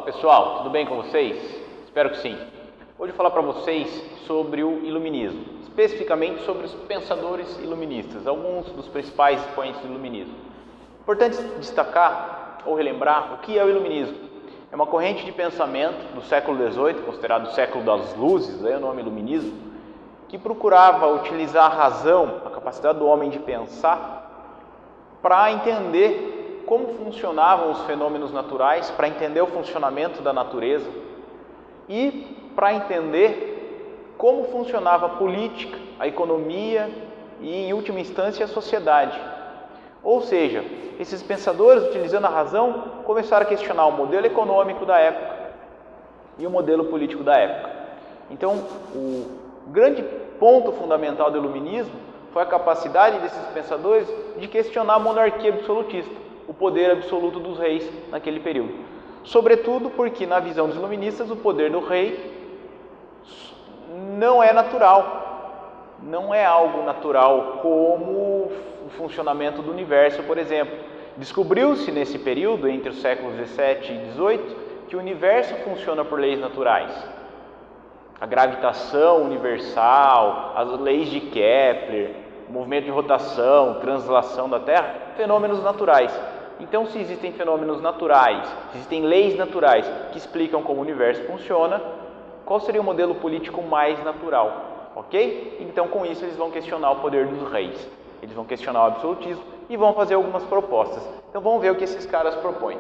pessoal, tudo bem com vocês? Espero que sim. Hoje eu vou falar para vocês sobre o iluminismo, especificamente sobre os pensadores iluministas, alguns dos principais expoentes do iluminismo. Importante destacar ou relembrar o que é o iluminismo. É uma corrente de pensamento do século XVIII, considerado o século das luzes, daí o nome iluminismo, que procurava utilizar a razão, a capacidade do homem de pensar, para entender como funcionavam os fenômenos naturais, para entender o funcionamento da natureza e para entender como funcionava a política, a economia e, em última instância, a sociedade. Ou seja, esses pensadores, utilizando a razão, começaram a questionar o modelo econômico da época e o modelo político da época. Então, o grande ponto fundamental do iluminismo foi a capacidade desses pensadores de questionar a monarquia absolutista, o poder absoluto dos reis naquele período. Sobretudo porque, na visão dos iluministas, o poder do rei não é natural, não é algo natural como o funcionamento do universo, por exemplo. Descobriu-se nesse período, entre os séculos 17 e 18, que o universo funciona por leis naturais. A gravitação universal, as leis de Kepler, o movimento de rotação, translação da Terra, fenômenos naturais. Então, se existem fenômenos naturais, se existem leis naturais que explicam como o universo funciona, qual seria o modelo político mais natural? Ok? Então, com isso, eles vão questionar o poder dos reis. Eles vão questionar o absolutismo e vão fazer algumas propostas. Então, vamos ver o que esses caras propõem.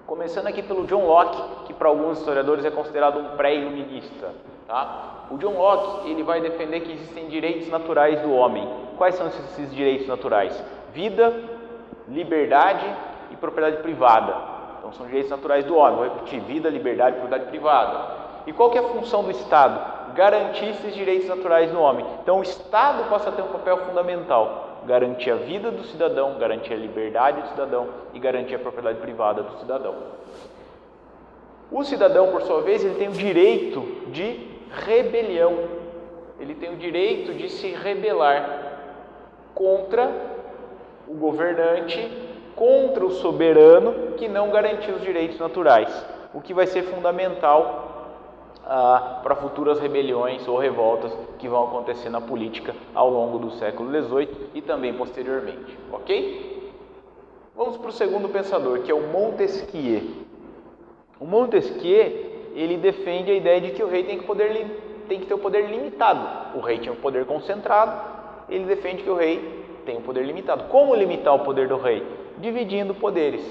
Começando aqui pelo John Locke, que para alguns historiadores é considerado um pré-iluminista. Tá? O John Locke ele vai defender que existem direitos naturais do homem. Quais são esses direitos naturais? Vida, liberdade e propriedade privada. Então são direitos naturais do homem. Vou repetir: vida, liberdade e propriedade privada. E qual que é a função do Estado? Garantir esses direitos naturais do homem. Então o Estado passa a ter um papel fundamental. Garantir a vida do cidadão, garantir a liberdade do cidadão e garantir a propriedade privada do cidadão. O cidadão, por sua vez, ele tem o direito de rebelião. Ele tem o direito de se rebelar contra o governante, contra o soberano que não garantiu os direitos naturais, o que vai ser fundamental para futuras rebeliões ou revoltas que vão acontecer na política ao longo do século XVIII e também posteriormente, ok? Vamos para o segundo pensador, que é o Montesquieu. O Montesquieu, ele defende a ideia de que o rei tem que ter o poder limitado. O rei tinha um poder concentrado, ele defende que o rei tem um poder limitado. Como limitar o poder do rei? Dividindo poderes.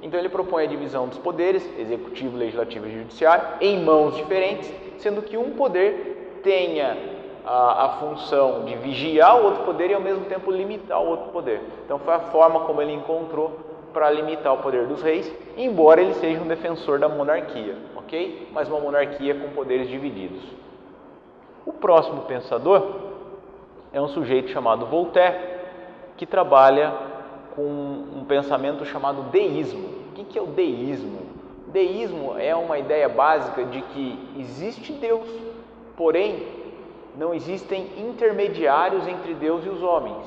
Então ele propõe a divisão dos poderes, executivo, legislativo e judiciário, em mãos diferentes, sendo que um poder tenha a função de vigiar o outro poder e ao mesmo tempo limitar o outro poder. Então foi a forma como ele encontrou para limitar o poder dos reis, embora ele seja um defensor da monarquia, ok? Mas uma monarquia com poderes divididos. O próximo pensador é um sujeito chamado Voltaire, que trabalha com um pensamento chamado deísmo. O que é o deísmo? Deísmo é uma ideia básica de que existe Deus, porém não existem intermediários entre Deus e os homens.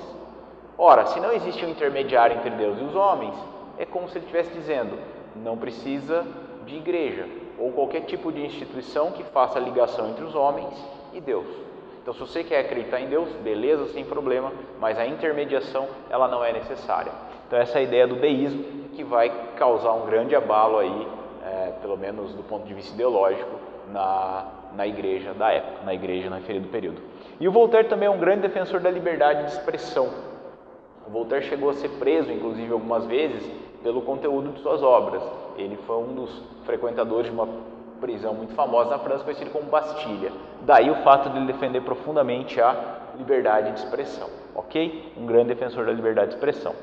Ora, se não existe um intermediário entre Deus e os homens, é como se ele estivesse dizendo: não precisa de igreja ou qualquer tipo de instituição que faça ligação entre os homens e Deus. Então, se você quer acreditar em Deus, beleza, sem problema, mas a intermediação ela não é necessária. Então, essa é a ideia do deísmo, que vai causar um grande abalo aí, pelo menos do ponto de vista ideológico, na igreja da época, na igreja no referido período. E o Voltaire também é um grande defensor da liberdade de expressão. O Voltaire chegou a ser preso, inclusive, algumas vezes, pelo conteúdo de suas obras. Ele foi um dos frequentadores de uma prisão muito famosa na França, conhecida como Bastilha. Daí o fato de ele defender profundamente a liberdade de expressão, ok? Um grande defensor da liberdade de expressão.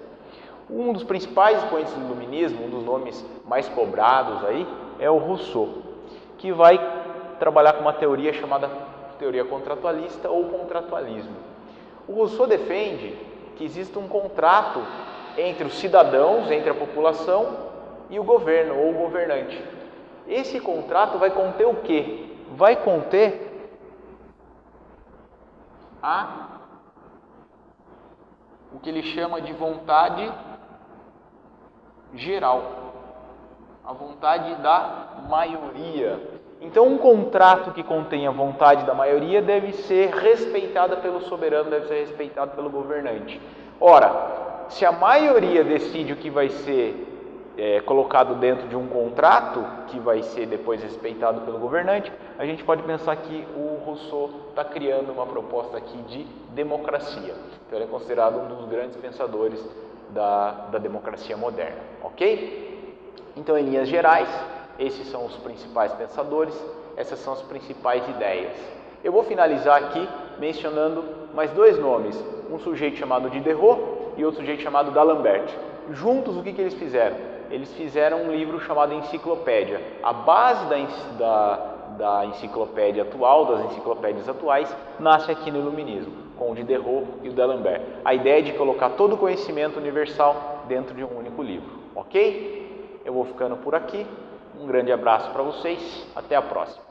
Um dos principais expoentes do iluminismo, um dos nomes mais cobrados aí, é o Rousseau, que vai trabalhar com uma teoria chamada teoria contratualista ou contratualismo. O Rousseau defende que existe um contrato entre os cidadãos, entre a população e o governo ou o governante. Esse contrato vai conter o quê? Vai conter o que ele chama de vontade geral. A vontade da maioria. Então, um contrato que contém a vontade da maioria deve ser respeitada pelo soberano, deve ser respeitado pelo governante. Ora, se a maioria decide o que vai ser colocado dentro de um contrato, que vai ser depois respeitado pelo governante, a gente pode pensar que o Rousseau está criando uma proposta aqui de democracia. Então, ele é considerado um dos grandes pensadores da democracia moderna, ok? Então, em linhas gerais, esses são os principais pensadores, essas são as principais ideias. Eu vou finalizar aqui mencionando mais dois nomes, um sujeito chamado Diderot e outro sujeito chamado D'Alembert. Juntos, o que eles fizeram? Eles fizeram um livro chamado Enciclopédia. A base da enciclopédia atual, das enciclopédias atuais, nasce aqui no Iluminismo, com o Diderot e o D'Alembert. A ideia é de colocar todo o conhecimento universal dentro de um único livro, ok? Eu vou ficando por aqui. Um grande abraço para vocês. Até a próxima.